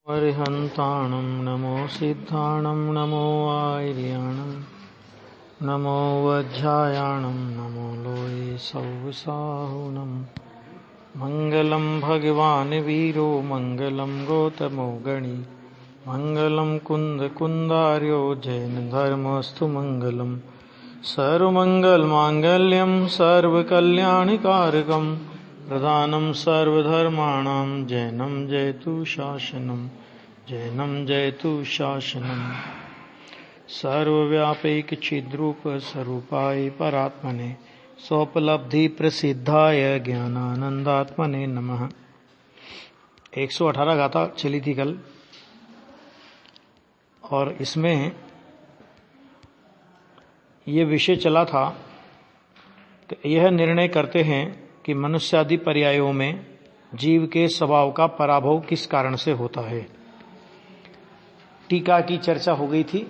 अरिहन्ताणं नमो सिद्धाणं नमो आर्याणं नमो वज्रायाणं नमो लोये सौसाहुनं मङ्गलं भगवान् वीरो मङ्गलं गौतमो गणी मङ्गलं कुन्दकुन्दार्यो जैनधर्मस्तु मङ्गलं सर्वमङ्गलमाङ्गल्यं सर्वकल्याणकारकं प्रधानं सर्वधर्माणां जैनं जयतु शासनं जैनं जयतु शासनं सर्वव्यापैकचिद्रूप स्वरूपाय परात्मने स्वोपलब्धि प्रसिद्धाय ज्ञानानंदात्मने नमः। 118 गाथा चली थी कल, और इसमें ये विषय चला था कि यह निर्णय करते हैं कि मनुष्यादि पर्यायों में जीव के स्वभाव का पराभव किस कारण से होता है। टीका की चर्चा हो गई थी,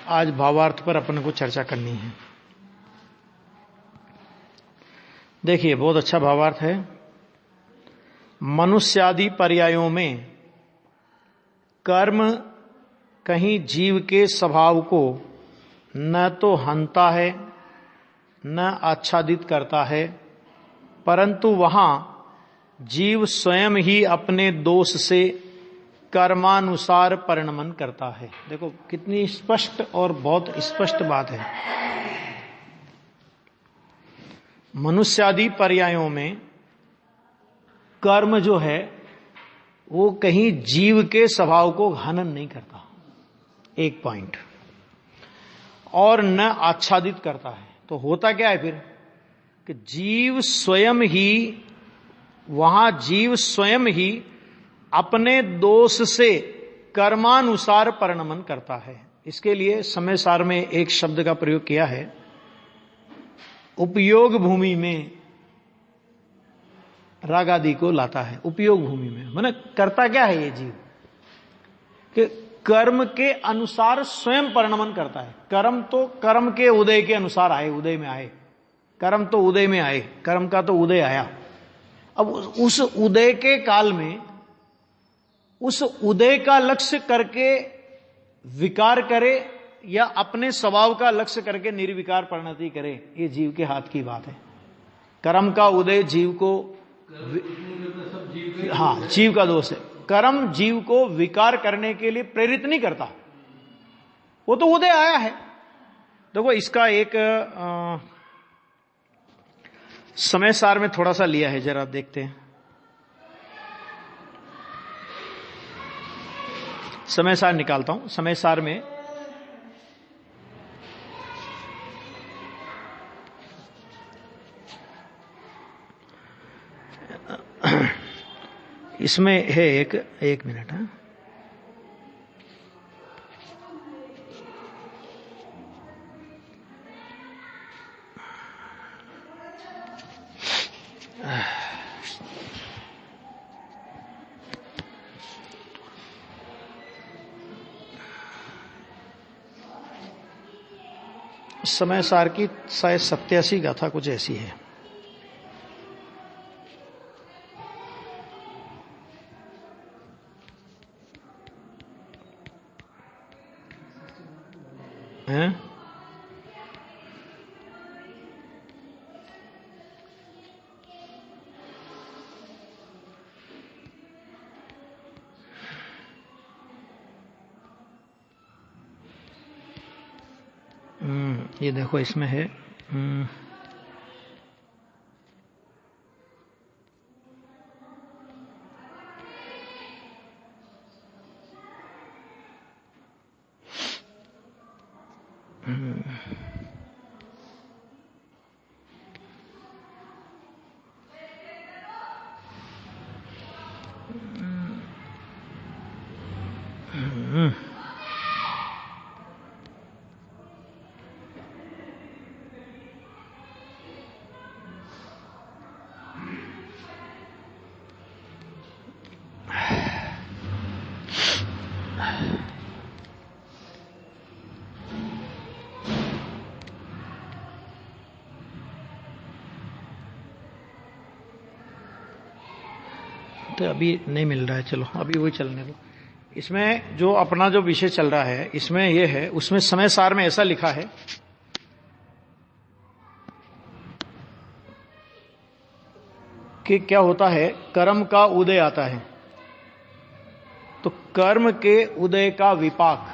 आज भावार्थ पर अपन को चर्चा करनी है। देखिए, बहुत अच्छा भावार्थ है। मनुष्यादि पर्यायों में कर्म कहीं जीव के स्वभाव को न तो हंता है न आच्छादित करता है, परंतु वहां जीव स्वयं ही अपने दोष से कर्मानुसार परिणमन करता है। देखो कितनी स्पष्ट और बहुत स्पष्ट बात है। मनुष्यादि पर्यायों में कर्म जो है वो कहीं जीव के स्वभाव को हनन नहीं करता, एक पॉइंट, और न आच्छादित करता है। तो होता क्या है फिर कि जीव स्वयं ही, वहां जीव स्वयं ही अपने दोष से कर्मानुसार परिणमन करता है। इसके लिए समय सार में एक शब्द का प्रयोग किया है, उपयोग भूमि में राग आदि को लाता है। उपयोग भूमि में माने करता क्या है ये जीव कि कर्म के अनुसार स्वयं परिणमन करता है। कर्म तो कर्म के उदय के अनुसार आए, उदय में आए, कर्म तो उदय में आए, कर्म का तो उदय आया। अब उस उदय के काल में उस उदय का लक्ष्य करके विकार करे या अपने स्वभाव का लक्ष्य करके निर्विकार परिणति करे, ये जीव के हाथ की बात है। कर्म का उदय जीव को, हाँ, जीव का दोष है। कर्म जीव को विकार करने के लिए प्रेरित नहीं करता, वो तो उदय आया है। देखो इसका एक समय सार में थोड़ा सा लिया है, जरा देखते हैं। समय सार निकालता हूं। समय सार में इसमें है एक मिनट है। समय सार की शायद 87 गाथा कुछ ऐसी है। हैं? ये देखो इसमें है तो अभी नहीं मिल रहा है, चलो अभी वही चलने दो। इसमें जो अपना जो विषय चल रहा है इसमें यह है, उसमें समय सार में ऐसा लिखा है कि क्या होता है, कर्म का उदय आता है तो कर्म के उदय का विपाक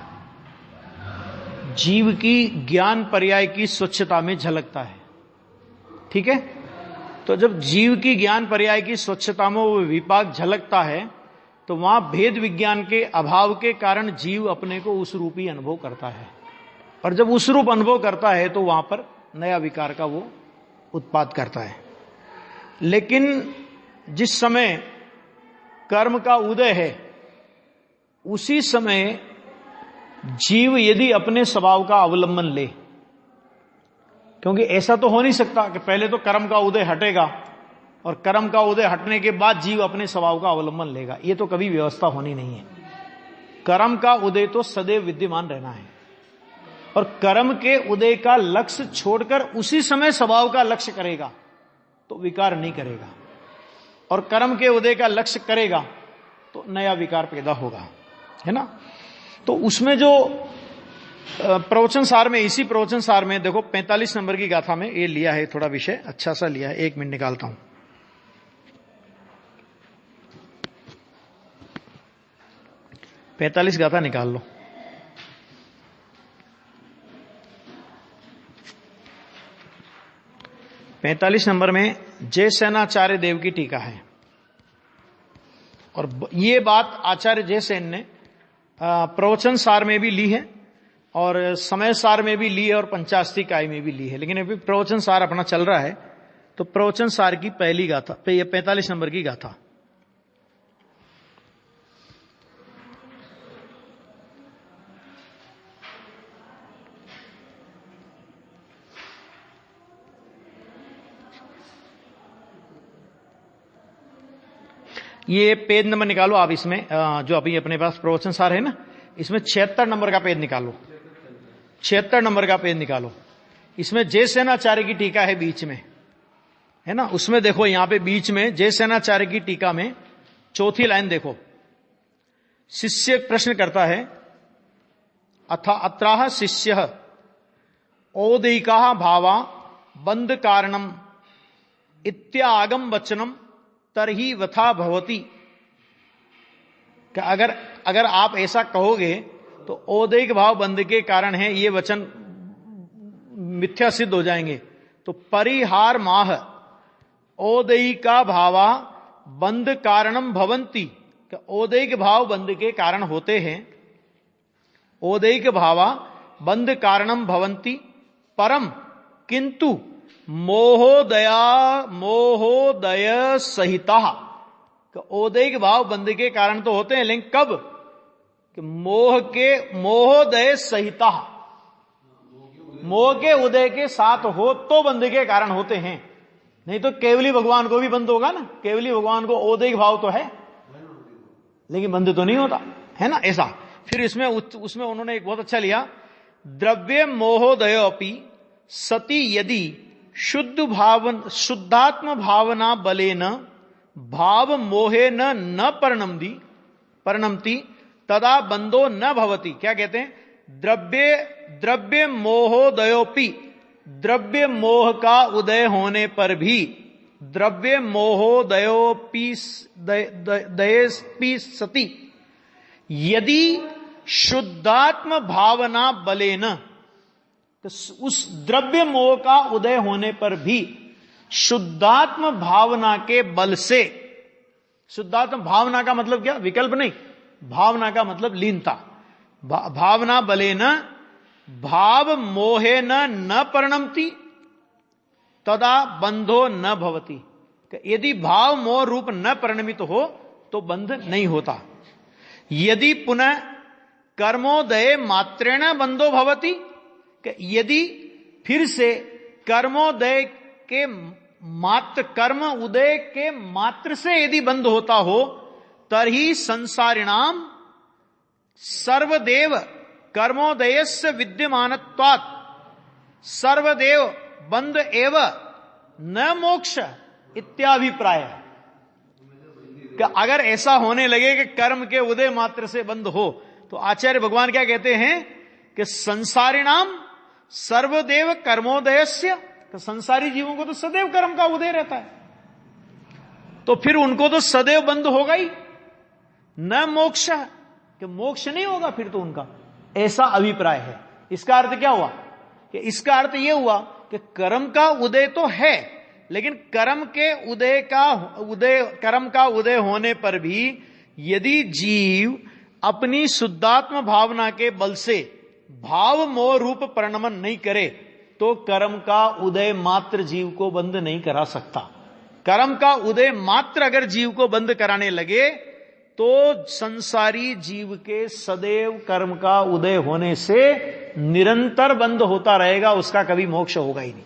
जीव की ज्ञान पर्याय की स्वच्छता में झलकता है। ठीक है, तो जब जीव की ज्ञान पर्याय की स्वच्छता में वो विपाक झलकता है तो वहां भेद विज्ञान के अभाव के कारण जीव अपने को उस रूप ही अनुभव करता है, और जब उस रूप अनुभव करता है तो वहां पर नया विकार का वो उत्पाद करता है। लेकिन जिस समय कर्म का उदय है उसी समय जीव यदि अपने स्वभाव का अवलंबन ले, क्योंकि ऐसा तो हो नहीं सकता कि पहले तो कर्म का उदय हटेगा और कर्म का उदय हटने के बाद जीव अपने स्वभाव का अवलंबन लेगा, ये तो कभी व्यवस्था होनी नहीं है। कर्म का उदय तो सदैव विद्यमान रहना है और कर्म के उदय का लक्ष्य छोड़कर उसी समय स्वभाव का लक्ष्य करेगा तो विकार नहीं करेगा, और कर्म के उदय का लक्ष्य करेगा तो नया विकार पैदा होगा, है ना। तो उसमें जो प्रवचन सार में, इसी प्रवचन सार में देखो 45 नंबर की गाथा में ये लिया है, थोड़ा विषय अच्छा सा लिया है, 1 मिनट निकालता हूं। 45 गाथा निकाल लो। पैंतालीस नंबर में जयसेनाचार्य देव की टीका है, और ये बात आचार्य जयसेन ने प्रवचन सार में भी ली है और समय सार में भी ली है और पंचास्तिकाय में भी ली है, लेकिन अभी प्रवचन सार अपना चल रहा है तो प्रवचन सार की पहली गाथा, 45 नंबर की गाथा। ये पेज नंबर निकालो आप, इसमें जो अभी अपने पास प्रवचन सार है ना, इसमें 76 नंबर का पेज निकालो, 76 नंबर का पेज निकालो। इसमें जयसेनाचार्य की टीका है बीच में, है ना। उसमें देखो यहां पे बीच में जयसेनाचार्य की टीका में चौथी लाइन देखो, शिष्य प्रश्न करता है, अत्राह शिष्य औदैका भावा बंध कारणम इत्यागम वचनम तरही वथा भवती। अगर आप ऐसा कहोगे तो औदैक भाव बंध के कारण है, ये वचन मिथ्या सिद्ध हो जाएंगे। तो परिहार माह औदैका भावा बंध कारणम भवंती, औदैक भाव बंध के कारण होते हैं, औदैक भावा बंध कारणम भवंती परम किंतु मोहोदय सहिता। औदैक भाव बंध के कारण तो होते हैं, लेकिन कब, कि मोहोदय सहिता, मोह के उदय के साथ हो तो बंध के कारण होते हैं, नहीं तो केवली भगवान को भी बंध होगा ना। केवली भगवान को औदैक भाव तो है लेकिन बंध तो नहीं होता, है ना, ऐसा। फिर इसमें उसमें उन्होंने एक बहुत अच्छा लिया, द्रव्य मोहोदय अपि सती यदि शुद्धात्म भावना बलेन भाव मोहे न परिणमति तदा बंधो न भवति। क्या कहते हैं, द्रव्य मोहोदयोपि, द्रव्य मोह का उदय होने पर भी, द्रव्य मोहोदयोपि दयेपि सति यदि शुद्धात्म भावना बलेन, तो उस द्रव्य मोह का उदय होने पर भी शुद्धात्म भावना के बल से, शुद्धात्म भावना का मतलब क्या, विकल्प नहीं, भावना का मतलब लीनता, भावना बले न भाव मोहे न परिणमति तदा बंधो न भवति। यदि भाव मोह रूप न परिणमित हो तो बंध नहीं होता। यदि पुनः कर्मोदय मात्रेण बंधो भवति, यदि फिर से कर्मोदय के मात्र, कर्म उदय के मात्र से यदि बंध होता हो, तरही संसारिणाम सर्वदेव कर्मोदयस्य विद्यमानत्वात् सर्वदेव बंध एव न मोक्ष इत्याभिप्राय। कि अगर ऐसा होने लगे कि कर्म के उदय मात्र से बंद हो, तो आचार्य भगवान क्या कहते हैं कि संसारिणाम सर्वदेव कर्मोदयस्य, तो संसारी जीवों को तो सदैव कर्म का उदय रहता है, तो फिर उनको तो सदैव बंद होगा ही, न मोक्ष, कि मोक्ष नहीं होगा फिर तो उनका, ऐसा अभिप्राय है। इसका अर्थ क्या हुआ कि इसका अर्थ यह हुआ कि कर्म का उदय तो है, लेकिन कर्म का उदय होने पर भी यदि जीव अपनी शुद्धात्म भावना के बल से भाव मोह रूप परिणमन नहीं करे, तो कर्म का उदय मात्र जीव को बंद नहीं करा सकता। कर्म का उदय मात्र अगर जीव को बंद कराने लगे, तो संसारी जीव के सदैव कर्म का उदय होने से निरंतर बंद होता रहेगा, उसका कभी मोक्ष होगा ही नहीं।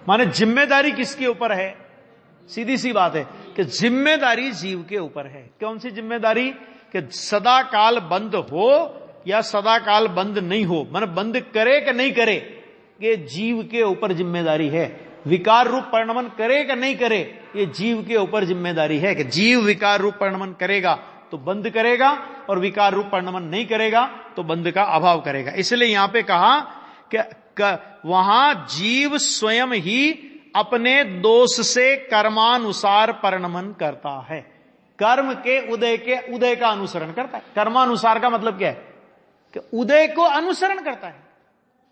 माने जिम्मेदारी किसके ऊपर है? सीधी सी बात है कि जिम्मेदारी जीव के ऊपर है। कौन सी जिम्मेदारी? कि सदा काल बंद हो या सदा काल बंद नहीं हो, माने बंद करे कि नहीं करे, ये जीव के ऊपर जिम्मेदारी है। विकार रूप परिणमन करे कि नहीं करे, ये जीव के ऊपर जिम्मेदारी है कि जीव विकार रूप परिणमन करेगा तो बंद करेगा, और विकार रूप परिणमन नहीं करेगा तो बंद का अभाव करेगा। इसलिए यहां पे कहा कि वहां जीव स्वयं ही अपने दोष से कर्मानुसार परिणमन करता है, कर्म के उदय का अनुसरण करता है। कर्मानुसार का मतलब क्या है? कि उदय को अनुसरण करता है,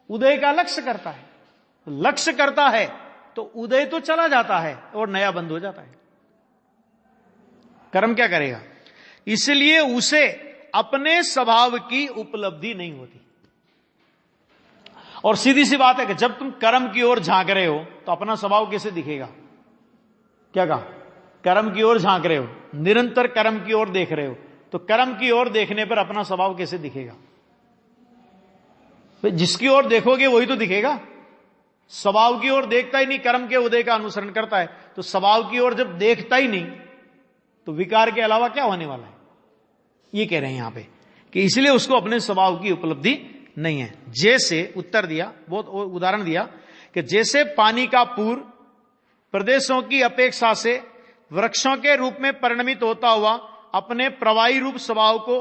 उदय का लक्ष्य करता है। लक्ष्य करता है तो उदय तो चला जाता है और नया बंद हो जाता है। कर्म क्या करेगा? इसलिए उसे अपने स्वभाव की उपलब्धि नहीं होती। और सीधी सी बात है कि जब तुम कर्म की ओर झांक रहे हो तो अपना स्वभाव कैसे दिखेगा? क्या कहा? कर्म की ओर झांक रहे हो, निरंतर कर्म की ओर देख रहे हो, तो कर्म की ओर देखने पर अपना स्वभाव कैसे दिखेगा? जिसकी ओर देखोगे वही तो दिखेगा। स्वभाव की ओर देखता ही नहीं, कर्म के उदय का अनुसरण करता है, तो स्वभाव की ओर जब देखता ही नहीं तो विकार के अलावा क्या होने वाला है? ये कह रहे हैं यहां पे कि इसलिए उसको अपने स्वभाव की उपलब्धि नहीं है। जैसे उत्तर दिया, बहुत उदाहरण दिया कि जैसे पानी का पूर प्रदेशों की अपेक्षा से वृक्षों के रूप में परिणमित होता हुआ अपने प्रवाही रूप स्वभाव को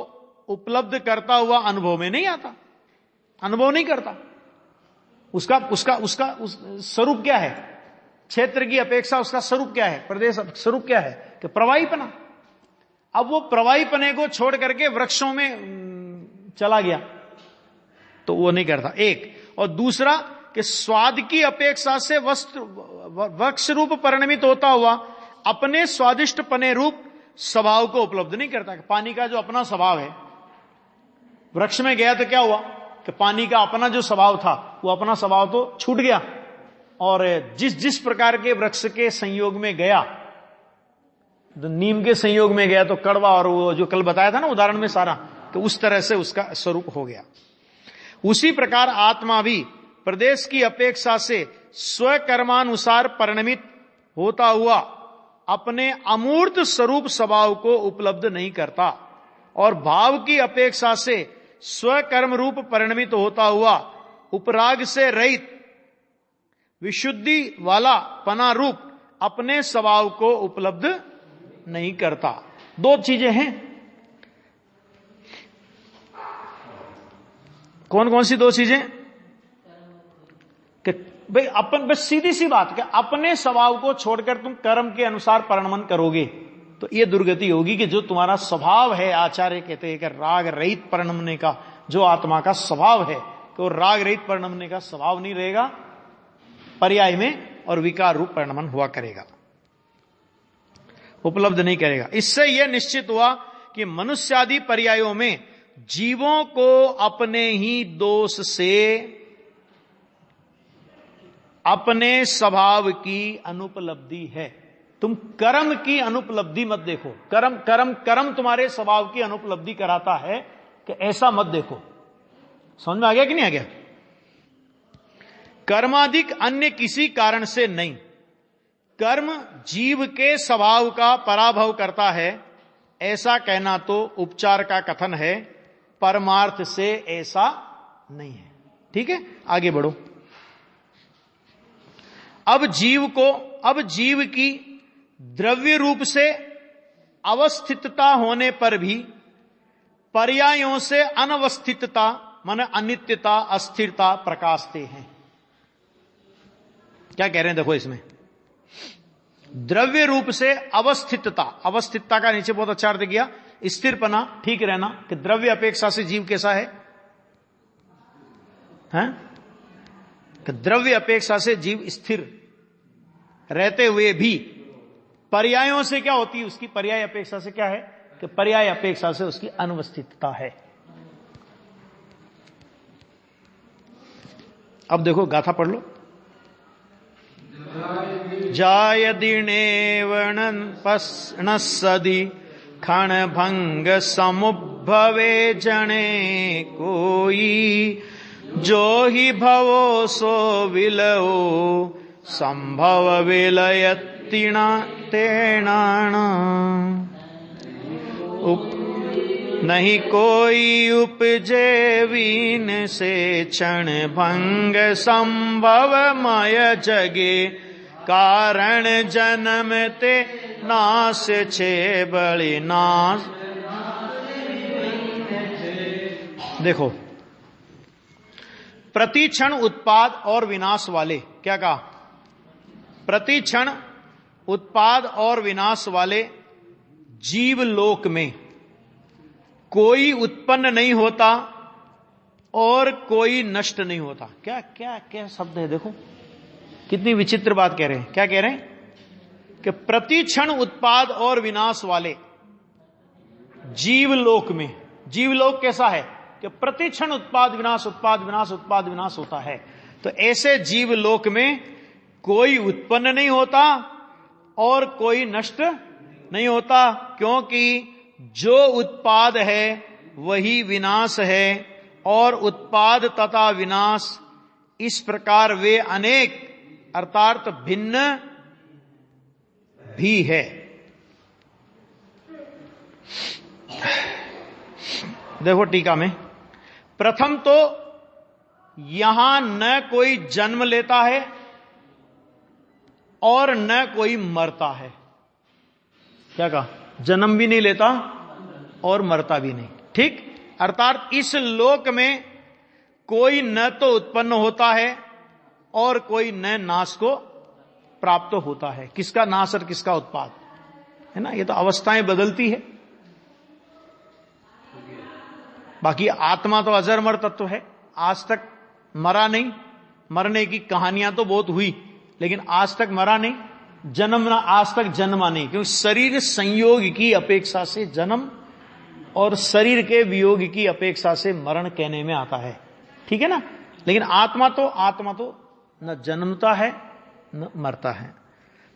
उपलब्ध करता हुआ अनुभव में नहीं आता, अनुभव नहीं करता। उसका स्वरूप क्या है? क्षेत्र की अपेक्षा उसका स्वरूप क्या है? प्रदेश स्वरूप क्या है? कि प्रवाहीपना। अब वो प्रवाहीपने को छोड़ करके वृक्षों में चला गया तो वो नहीं करता, एक। और दूसरा कि स्वाद की अपेक्षा से वृक्ष रूप परिणमित होता हुआ अपने स्वादिष्ट पने रूप स्वभाव को उपलब्ध नहीं करता। पानी का जो अपना स्वभाव है, वृक्ष में गया तो क्या हुआ कि पानी का अपना जो स्वभाव था वो अपना स्वभाव तो छूट गया, और जिस प्रकार के वृक्ष के संयोग में गया, तो नीम के संयोग में गया तो कड़वा, और वो जो कल बताया था ना उदाहरण में सारा, तो उस तरह से उसका स्वरूप हो गया। उसी प्रकार आत्मा भी प्रदेश की अपेक्षा से स्वकर्मानुसार परिणमित होता हुआ अपने अमूर्त स्वरूप स्वभाव को उपलब्ध नहीं करता, और भाव की अपेक्षा से स्वकर्म रूप परिणमित होता हुआ उपराग से रहित विशुद्धि वाला पना रूप अपने स्वभाव को उपलब्ध नहीं करता। दो चीजें हैं। कौन कौन सी दो चीजें? कि भाई अपन, बस सीधी सी बात कि अपने स्वभाव को छोड़कर तुम कर्म के अनुसार परिणमन करोगे तो यह दुर्गति होगी कि जो तुम्हारा स्वभाव है, आचार्य कहते हैं कि राग रहित परिणमने का जो आत्मा का स्वभाव है, तो राग रहित परिणमने का स्वभाव नहीं रहेगा, पर्याय में और विकार रूप परिणमन हुआ करेगा, उपलब्ध नहीं करेगा। इससे यह निश्चित हुआ कि मनुष्यादि पर्यायों में जीवों को अपने ही दोष से अपने स्वभाव की अनुपलब्धि है। तुम कर्म की अनुपलब्धि मत देखो, कर्म तुम्हारे स्वभाव की अनुपलब्धि कराता है कि ऐसा मत देखो। समझ में आ गया कि नहीं आ गया? कर्माधिक अन्य किसी कारण से नहीं, कर्म जीव के स्वभाव का पराभव करता है, ऐसा कहना तो उपचार का कथन है, परमार्थ से ऐसा नहीं है। ठीक है, आगे बढ़ो। अब जीव की द्रव्य रूप से अवस्थितता होने पर भी पर्यायों से अनवस्थितता माने अनित्यता, अस्थिरता प्रकाशते हैं। क्या कह रहे हैं देखो इसमें, द्रव्य रूप से अवस्थितता, अवस्थितता का नीचे बहुत अच्छा अर्थ किया, स्थिरपना, ठीक रहना, कि द्रव्य अपेक्षा से जीव कैसा है, हैं? कि द्रव्य अपेक्षा से जीव स्थिर रहते हुए भी पर्यायों से क्या होती है उसकी, पर्याय अपेक्षा से क्या है कि पर्याय अपेक्षा से उसकी अनवस्थितता है। अब देखो गाथा पढ़ लो। जायदिनेवणपस्नसदि क्षण भंग समुद्भवे जने कोई, जो ही भवो सो विलयो संभव विलयत्तिना तेणाण, नहीं कोई उपजे वीन से क्षण भंग संभवमय जगे, कारण जन्म ते नाश छे बड़े नाश। देखो, प्रतिक्षण उत्पाद और विनाश वाले, क्या कहा, प्रतिक्षण उत्पाद और विनाश वाले जीव लोक में कोई उत्पन्न नहीं होता और कोई नष्ट नहीं होता। क्या क्या क्या शब्द है, देखो कितनी विचित्र बात कह रहे हैं। क्या कह रहे हैं कि प्रतिक्षण उत्पाद और विनाश वाले जीवलोक में, जीवलोक कैसा है कि प्रतिक्षण उत्पाद विनाश, उत्पाद विनाश, उत्पाद विनाश होता है। तो ऐसे जीवलोक में कोई उत्पन्न नहीं होता और कोई नष्ट नहीं होता, क्योंकि जो उत्पाद है वही विनाश है, और उत्पाद तथा विनाश इस प्रकार वे अनेक अर्थात भिन्न भी है। देखो टीका में, प्रथम तो यहां न कोई जन्म लेता है और न कोई मरता है। क्या कहा, जन्म भी नहीं लेता और मरता भी नहीं, ठीक। अर्थात इस लोक में कोई न तो उत्पन्न होता है और कोई न नाश को प्राप्त होता है। किसका नाश और किसका उत्पाद है ना, ये तो अवस्थाएं बदलती है। बाकी आत्मा तो अजरमर तत्व है, आज तक मरा नहीं। मरने की कहानियां तो बहुत हुई, लेकिन आज तक मरा नहीं, जन्मना आज तक जन्मा नहीं, क्योंकि शरीर संयोग की अपेक्षा से जन्म और शरीर के वियोग की अपेक्षा से मरण कहने में आता है, ठीक है ना। लेकिन आत्मा तो न जन्मता है न मरता है।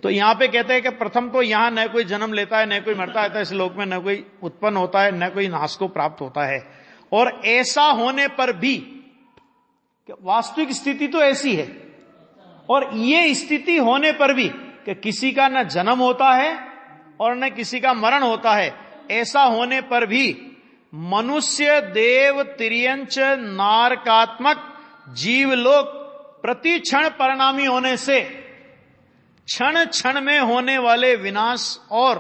तो यहां पे कहते हैं कि प्रथम तो यहां न कोई जन्म लेता है न कोई मरता है, तो इस लोक में न कोई उत्पन्न होता है न कोई नाश को प्राप्त होता है। और ऐसा होने पर भी, वास्तविक स्थिति तो ऐसी है, और ये स्थिति होने पर भी कि किसी का न जन्म होता है और न किसी का मरण होता है, ऐसा होने पर भी मनुष्य, देव, तिर्यंच, नारकात्मक जीवलोक प्रति क्षण परिणामी होने से क्षण क्षण में होने वाले विनाश और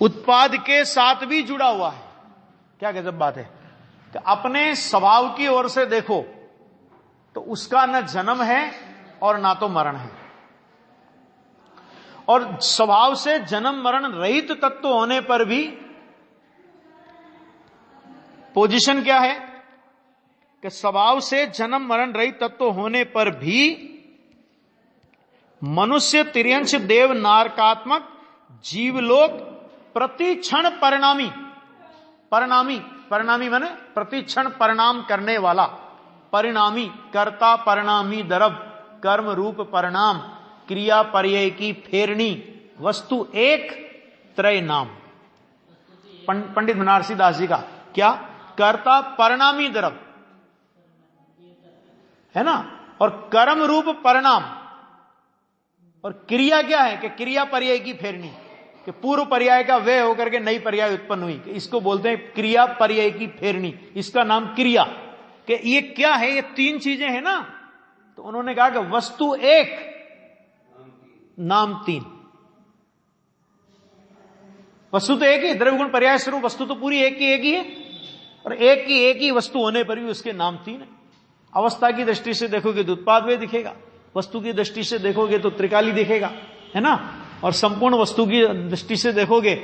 उत्पाद के साथ भी जुड़ा हुआ है। क्या गजब बात है कि अपने स्वभाव की ओर से देखो तो उसका न जन्म है और ना तो मरण है, और स्वभाव से जन्म मरण रहित तत्व होने पर भी पोजीशन क्या है कि स्वभाव से जन्म मरण रहित तत्व होने पर भी मनुष्य, तिर्यंश, देव, नारकात्मक जीवलोक प्रति क्षण परिणामी, परिणामी माने प्रति क्षण परिणाम करने वाला, परिणामी कर्ता, परिणामी द्रव, कर्म रूप परिणाम, क्रिया पर्यय की फेरनी, वस्तु एक, त्रय नाम। पंडित बनारसी दास जी का क्या, कर्ता परिणामी द्रव है ना, और कर्म रूप परिणाम, और क्रिया क्या है कि क्रिया पर्याय की फेरनी, कि पूर्व पर्याय का वे होकर के नई पर्याय उत्पन्न हुई, कि इसको बोलते हैं क्रिया पर्याय की फेरनी, इसका नाम क्रिया। कि ये क्या है, ये तीन चीजें हैं ना। तो उन्होंने कहा कि वस्तु एक, नाम तीन। वस्तु तो एक ही, द्रव्य गुण पर्याय स्वरूप वस्तु तो पूरी एक ही है, और एक ही वस्तु होने पर भी उसके नाम तीन है। अवस्था की दृष्टि से देखोगे तो उत्पाद वे दिखेगा, वस्तु की दृष्टि से देखोगे तो त्रिकाली दिखेगा, है ना, और संपूर्ण वस्तु की दृष्टि से देखोगे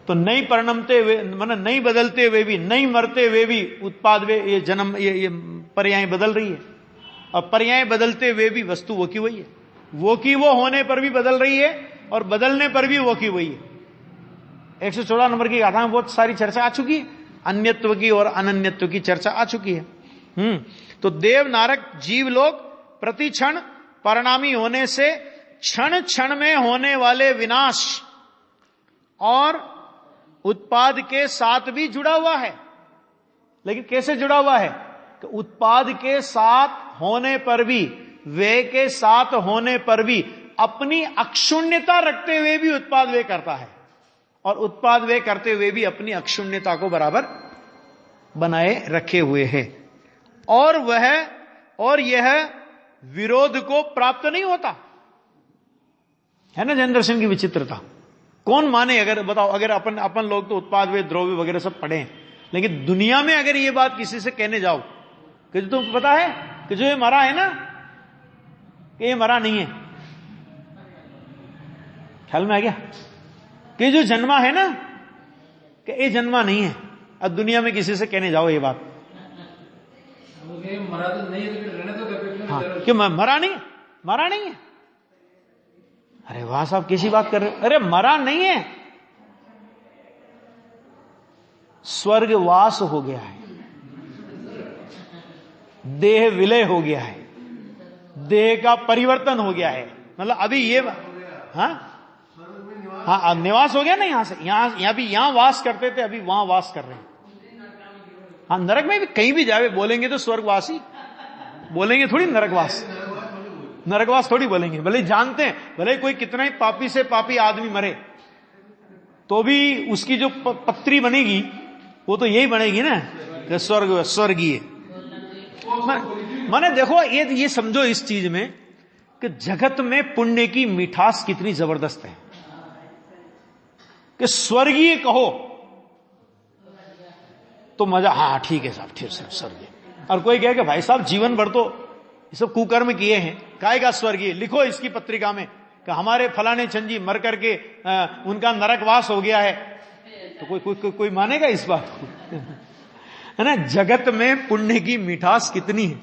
तो नहीं परिणमते हुए, मतलब नहीं बदलते हुए भी, नहीं मरते हुए भी उत्पाद वे, ये जन्म, ये पर्याय बदल रही है, और पर्याय बदलते हुए भी वस्तु वो की वही है, वो की वो होने पर भी बदल रही है, और बदलने पर भी वो की वही है। 114 नंबर की गाथा में बहुत सारी चर्चा आ चुकी है, अन्यत्व की और अनन्यत्व की चर्चा आ चुकी है। तो देव नारक जीव लोग प्रति क्षण परिणामी होने से क्षण क्षण में होने वाले विनाश और उत्पाद के साथ भी जुड़ा हुआ है। लेकिन कैसे जुड़ा हुआ है कि उत्पाद के साथ होने पर भी, व्यय के साथ होने पर भी अपनी अक्षुण्यता रखते हुए भी उत्पाद व्यय करता है, और उत्पाद व्यय करते हुए भी अपनी अक्षुण्यता को बराबर बनाए रखे हुए है। और यह विरोध को प्राप्त नहीं होता है ना। जैन दर्शन की विचित्रता कौन माने? अगर बताओ, अगर अपन लोग तो उत्पाद वे द्रव्य वगैरह सब पढ़े हैं, लेकिन दुनिया में अगर ये बात किसी से कहने जाओ कि तुमको पता है कि जो ये मरा है ना, कि ये मरा नहीं है, ख्याल में आ गया, कि जो जन्मा है ना, कि ये जन्मा नहीं है। अब दुनिया में किसी से कहने जाओ ये बात, मरा तो नहीं है, तो फिर रहने तो हाँ, कि मरा नहीं है। अरे वाह साहब, कैसी बात कर रहे हो? अरे मरा नहीं है, स्वर्गवास हो गया है, देह विलय हो गया है, देह का परिवर्तन हो गया है। मतलब अभी ये हाँ निवास हो गया ना, यहां से यहां भी, यहां वास करते थे, अभी वहां वास कर रहे हैं। हाँ, नरक में भी कहीं भी जावे बोलेंगे तो स्वर्गवासी बोलेंगे, थोड़ी नरकवास थोड़ी बोलेंगे। भले जानते हैं, भले कोई कितना ही पापी से पापी आदमी मरे तो भी उसकी जो पत्री बनेगी वो तो यही बनेगी ना, स्वर्गीय। माने देखो, ये समझो इस चीज में कि जगत में पुण्य की मिठास कितनी जबरदस्त है कि स्वर्गीय कहो तो मजा, हाँ ठीक है साहब, ठीक है स्वर्गीय। और कोई कहे कि भाई साहब जीवन भर तो ये सब कुकर्म किए हैं, कायगा स्वर्गीय, लिखो इसकी पत्रिका में कि हमारे फलाने चंजी मर करके उनका नरकवास हो गया है, तो कोई मानेगा इस बात को? है ना। जगत में पुण्य की मिठास कितनी है,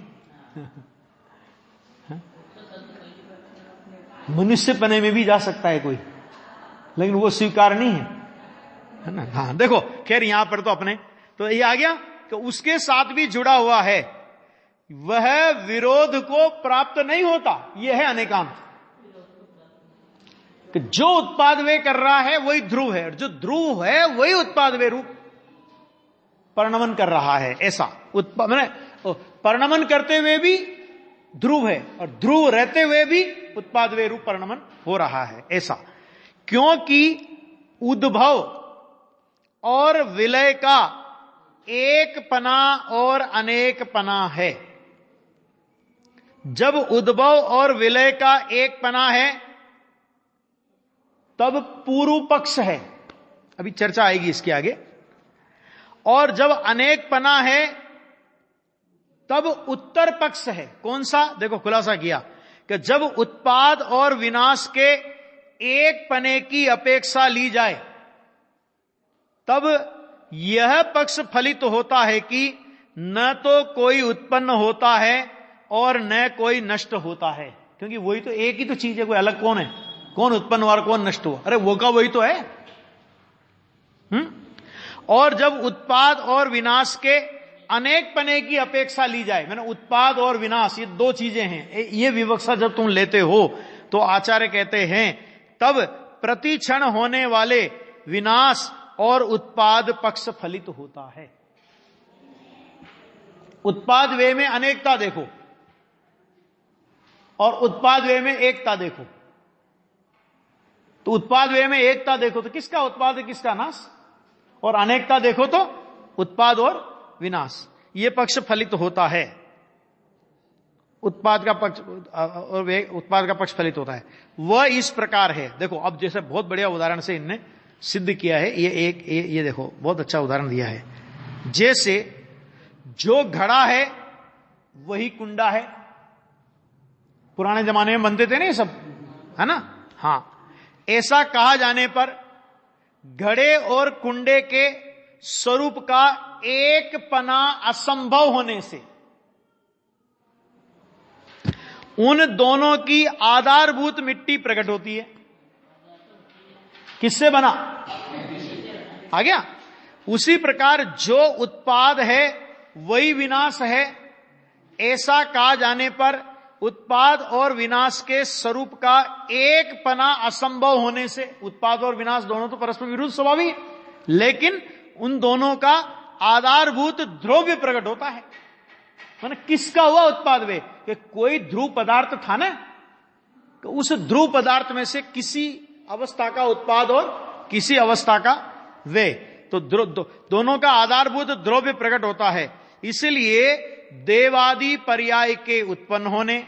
मनुष्य पने में भी जा सकता है कोई, लेकिन वो स्वीकार नहीं है ना। हाँ देखो, खैर यहां पर तो अपने तो ये आ गया कि उसके साथ भी जुड़ा हुआ है, वह विरोध को प्राप्त नहीं होता। यह है अनेकांत, कि जो उत्पाद वे कर रहा है वही ध्रुव है, और जो ध्रुव है वही उत्पाद वे रूप परिणमन कर रहा है। ऐसा परिणमन करते हुए भी ध्रुव है, और ध्रुव रहते हुए भी उत्पाद वे रूप परिणमन हो रहा है। ऐसा क्योंकि उद्भव और विलय का एक पना और अनेक पना है। जब उद्भव और विलय का एक पना है तब पूर्व पक्ष है, अभी चर्चा आएगी इसके आगे। और जब अनेक पना है तब उत्तर पक्ष है। कौन सा? देखो खुलासा किया कि जब उत्पाद और विनाश के एक पने की अपेक्षा ली जाए तब यह पक्ष फलित होता है कि न तो कोई उत्पन्न होता है और न कोई नष्ट होता है, क्योंकि वही तो एक ही तो चीज है, कोई अलग कौन है? कौन उत्पन्न हुआ और कौन नष्ट हुआ? अरे वो का वही तो है। और जब उत्पाद और विनाश के अनेक पने की अपेक्षा ली जाए, मैंने उत्पाद और विनाश ये दो चीजें हैं, ये विवक्षा जब तुम लेते हो तो आचार्य कहते हैं तब प्रति क्षण होने वाले विनाश और उत्पाद पक्ष फलित होता है। उत्पाद वे में अनेकता देखो और उत्पाद वे में एकता देखो। तो उत्पाद वे में एकता देखो तो किसका उत्पाद है किसका नाश, और अनेकता देखो तो उत्पाद और विनाश, ये पक्ष फलित होता है। उत्पाद का पक्ष और वे उत्पाद का पक्ष फलित होता है, वह इस प्रकार है। देखो अब जैसे बहुत बढ़िया उदाहरण से इनने सिद्ध किया है, ये देखो बहुत अच्छा उदाहरण दिया है। जैसे जो घड़ा है वही कुंडा है, पुराने जमाने में बनते थे ना ये सब, है ना। हाँ, ऐसा कहा जाने पर घड़े और कुंडे के स्वरूप का एक पना असंभव होने से उन दोनों की आधारभूत मिट्टी प्रकट होती है। किससे बना? आ गया। उसी प्रकार जो उत्पाद है वही विनाश है, ऐसा कहा जाने पर उत्पाद और विनाश के स्वरूप का एक पना असंभव होने से, उत्पाद और विनाश दोनों तो परस्पर विरुद्ध स्वभाव ही, लेकिन उन दोनों का आधारभूत द्रव्य प्रकट होता है। माने किसका हुआ उत्पाद? वे कि कोई ध्रुव पदार्थ था ना, तो उस ध्रुव पदार्थ में से किसी अवस्था का उत्पाद और किसी अवस्था का वे, तो दोनों का आधारभूत द्रव्य प्रकट होता है। इसलिए देवादि पर्याय के उत्पन्न होने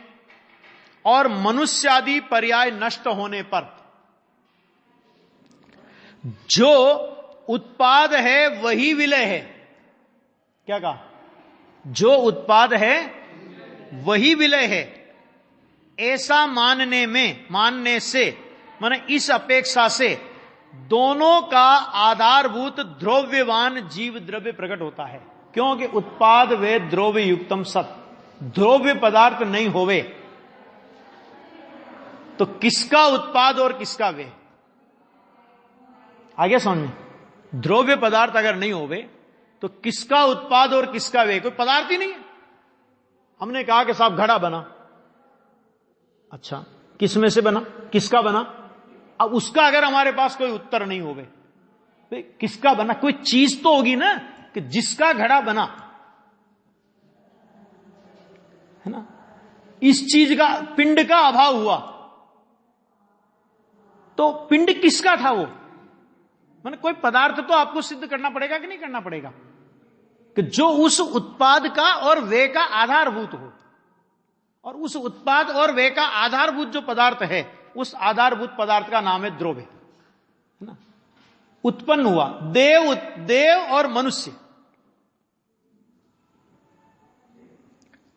और मनुष्यादि पर्याय नष्ट होने पर जो उत्पाद है वही विलय है। क्या कहा? जो उत्पाद है वही विलय है, ऐसा मानने से माने इस अपेक्षा से दोनों का आधारभूत द्रव्यवान जीव द्रव्य प्रकट होता है। क्योंकि उत्पाद वे द्रव्य युक्तम सत, द्रव्य पदार्थ नहीं होवे तो किसका उत्पाद और किसका वे? आगे समझ में? द्रव्य पदार्थ अगर नहीं होवे तो किसका उत्पाद और किसका वे? कोई पदार्थ ही नहीं है। हमने कहा कि साहब घड़ा बना, अच्छा किस में से बना, किसका बना? अब उसका अगर हमारे पास कोई उत्तर नहीं होवे, किसका बना? कोई चीज तो होगी ना कि जिसका घड़ा बना, है ना। इस चीज का, पिंड का अभाव हुआ तो पिंड किसका था वो? माने कोई पदार्थ तो आपको सिद्ध करना पड़ेगा कि नहीं करना पड़ेगा, कि जो उस उत्पाद का और वे का आधारभूत हो, और उस उत्पाद और वे का आधारभूत जो पदार्थ है, उस आधारभूत पदार्थ का नाम है द्रव्य, है ना। उत्पन्न हुआ देव और मनुष्य,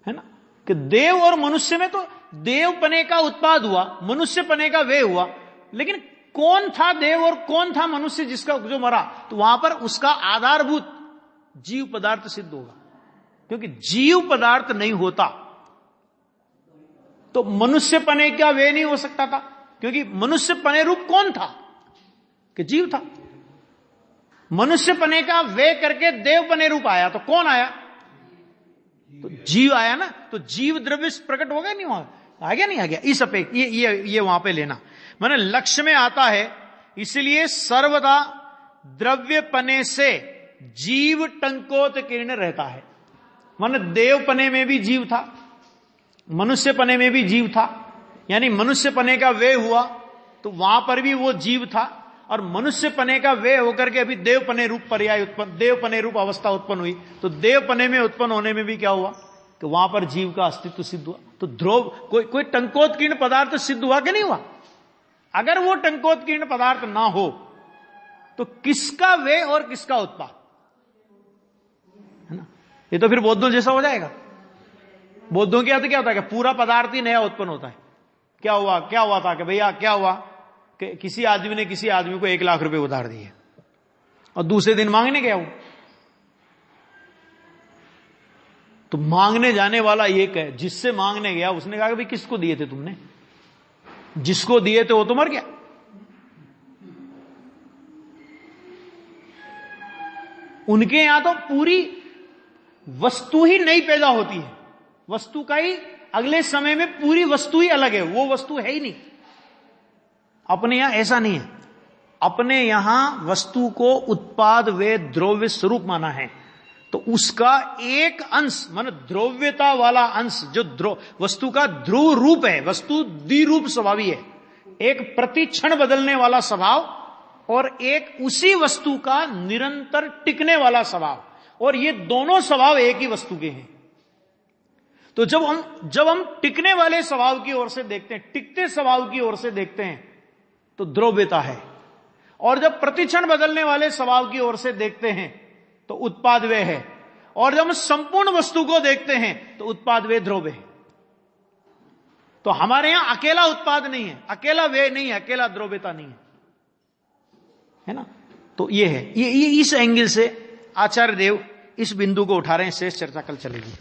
है ना, कि देव और मनुष्य में तो देव पने का उत्पाद हुआ, मनुष्य पने का वे हुआ, लेकिन कौन था देव और कौन था मनुष्य जिसका जो मरा? तो वहां पर उसका आधारभूत जीव पदार्थ सिद्ध होगा, क्योंकि जीव पदार्थ नहीं होता तो मनुष्य पने का वे नहीं हो सकता था, क्योंकि मनुष्य पने रूप कौन था? कि जीव था। मनुष्य पने का वे करके देव पने रूप आया तो कौन आया? तो जीव आया ना। तो जीव द्रव्य प्रकट हो गया नहीं? आ गया नहीं? आ गया। इस अपेक्षा ये वहां पे लेना, माने लक्ष्य में आता है। इसलिए सर्वदा द्रव्य पने से जीव टंकोत किरण रहता है। माने देव पने में भी जीव था, मनुष्य पने में भी जीव था, यानी मनुष्य पने का वे हुआ तो वहां पर भी वो जीव था, और मनुष्य पने का वे होकर के अभी देव पने रूप पर्याय उत्पन्न, देव पने रूप अवस्था उत्पन्न हुई। तो देव पने में उत्पन्न होने में भी क्या हुआ कि वहां पर जीव का अस्तित्व सिद्ध हुआ। तो ध्रुव कोई टंकोत्कीर्ण पदार्थ सिद्ध हुआ कि नहीं हुआ? अगर वो टंकोत्कीर्ण पदार्थ ना हो तो किसका वे और किसका उत्पाद? है ना। ये तो फिर बौद्धों जैसा हो जाएगा। बौद्धों के अर्थ क्या होता है कि पूरा पदार्थ ही नया उत्पन्न होता है। क्या हुआ था कि भैया क्या हुआ कि किसी आदमी ने किसी आदमी को 1 लाख रुपए उधार दिए और दूसरे दिन मांगने गया वो, तो मांगने जाने वाला ये कहे, जिससे मांगने गया उसने कहा कि भाई किसको दिए थे तुमने? जिसको दिए थे वो तो मर गया। उनके यहां तो पूरी वस्तु ही नई पैदा होती है, वस्तु का ही अगले समय में पूरी वस्तु ही अलग है, वो वस्तु है ही नहीं। अपने यहां ऐसा नहीं है। अपने यहां वस्तु को उत्पाद वे द्रव्य स्वरूप माना है, तो उसका एक अंश मान द्रव्यता वाला अंश जो वस्तु का ध्रुव रूप है, वस्तु द्विरूप स्वभावी है, एक प्रतिक्षण बदलने वाला स्वभाव और एक उसी वस्तु का निरंतर टिकने वाला स्वभाव, और ये दोनों स्वभाव एक ही वस्तु के हैं। तो जब हम टिकने वाले स्वभाव की ओर से देखते हैं, टिकते स्वभाव की ओर से देखते हैं, तो द्रव्यता है। और जब प्रतिक्षण बदलने वाले स्वभाव की ओर से देखते हैं तो उत्पाद व्यय है। और जब हम संपूर्ण वस्तु को देखते हैं तो उत्पाद व्यय द्रव्य है। तो हमारे यहां अकेला उत्पाद नहीं है, अकेला व्यय नहीं है, अकेला द्रव्यता नहीं है ना। तो ये है, ये इस एंगल से आचार्य देव इस बिंदु को उठा रहे हैं। शेष चर्चा कल चलेगी।